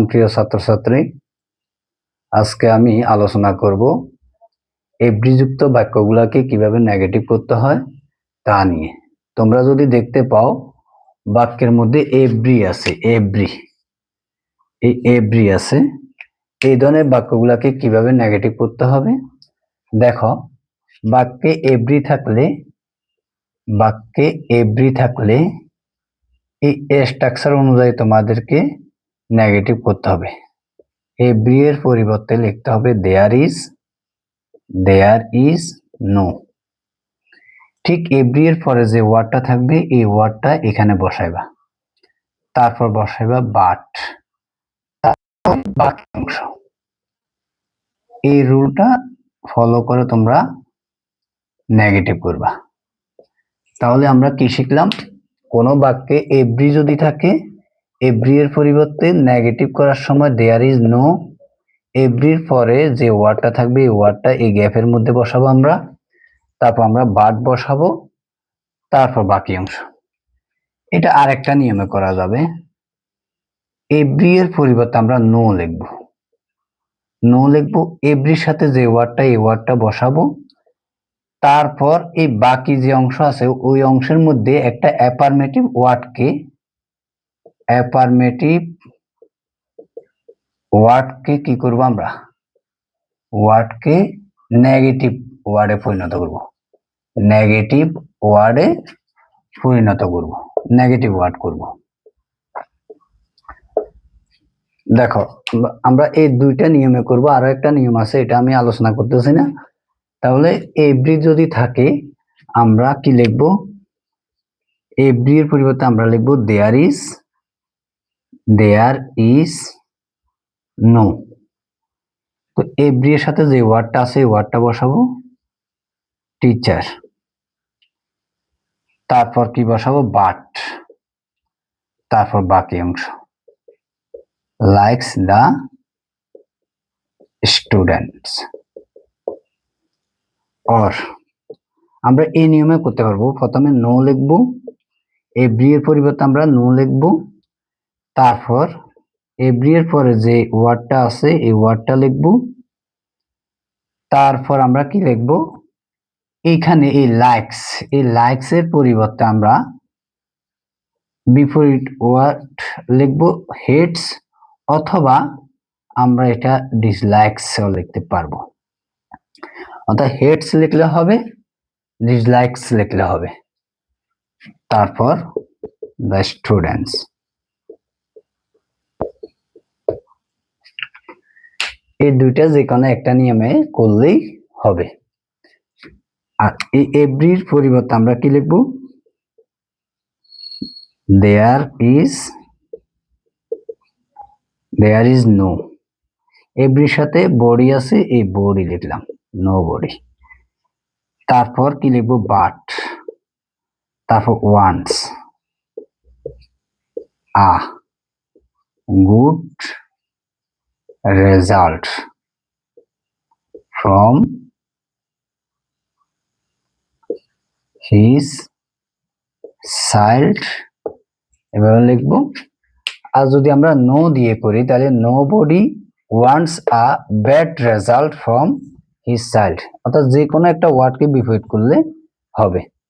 প্রিয় ছাত্রছাত্রী, আজকে আমি আলোচনা করব এভরি যুক্ত বাক্যগুলোকে কিভাবে নেগেটিভ করতে হয় তা নিয়ে। তোমরা যদি দেখতে পাও বাক্যের মধ্যে এভরি আছে, এভরি আছে, এই ধরনের বাক্যগুলোকে কিভাবে নেগেটিভ করতে হবে। দেখো, বাক্যে এভরি থাকলে এই স্ট্রাকচার অনুযায়ী তোমাদেরকে নেগেটিভ করতে হবে। এভরি এর পরিবর্তে লিখতে হবে দেয়ার ইজ নো। ঠিক এভরি এর পরে যে ওয়ার্ডটা থাকবে এই ওয়ার্ডটা এখানে বসাইবা, তারপর বসাইবা বাট, বাকি অংশ। এই রুলটা ফলো করে তোমরা নেগেটিভ করবা। তাহলে আমরা কি শিখলাম? কোনো বাক্যে এভরি যদি থাকে, এভরি এর পরিবর্তে নেগেটিভ করার সময় দেয়ার ইজ নো, এভরির পরে যে ওয়ার্ডটা থাকবে এই ওয়ার্ডটা এই গ্যাপের মধ্যে বসাবো আমরা, তারপর আমরা বাট বসাবো, তারপর বাকি অংশ। এটা আরেকটা নিয়মে করা যাবে। এভরি এর পরিবর্তে আমরা নো লিখবো, এভরির সাথে যে ওয়ার্ডটা এই ওয়ার্ডটা বসাবো, তারপর এই বাকি যে অংশ আছে ওই অংশের মধ্যে একটা অ্যাফার্মেটিভ ওয়ার্ডকে কি করব আমরা? ওয়ার্ডকে নেগেটিভ ওয়ার্ডে পরিণত করব, নেগেটিভ ওয়ার্ড করব। দেখো, আমরা এই দুইটা নিয়মে করব, আরো একটা নিয়ম আছে, এটা আমি আলোচনা করতেছি না। তাহলে এভরি যদি থাকে আমরা কি লিখবো? এভরি এর পরিবর্তে আমরা লিখবো দেয়ার ইজ নো। তো এভরি এর সাথে যে ওয়ার্ডটা আছে এই ওয়ার্ডটা বসাবো টিচার, তারপর কি বসাবো? বাট, তারপর বাকি অংশ লাইকস দা স্টুডেন্টস। অর আমরা এই নিয়মে করতে পারবো। প্রথমে নো লিখবো, এভরি এর পরিবর্তে আমরা নো লিখবো, তারপর এভরি এর পরে যে ওয়ার্ডটা আছে এই ওয়ার্ডটা লিখবো, তারপর আমরা কি লিখবো? এইখানে এই লাইকস এর পরিবর্তে আমরা বিপরীত ওয়ার্ড লিখবো হেটস, অথবা আমরা এটা ডিসলাইকস লিখতে পারবো। অর্থাৎ হেটস লিখলে হবে, ডিসলাইকস লিখলে হবে। তারপর দ্য স্টুডেন্টস। এই দুইটা যে কোনো একটা নিয়মে করলেই হবে। আর এই এভরির পরিবর্তে আমরা কি লিখবো? There is no. এভরির সাথে বডি আছে, এই বডি লিখলাম, নো বডি। তারপর কি লিখবো? বাট, তারপর wants a good result from his child, এভাবে লিখবো। আর যদি আমরা নো দিয়ে করি তাহলে nobody wants a bad result from his child. অর্থাৎ যে কোনো একটা ওয়ার্ডকে বিপরীত করলে হবে।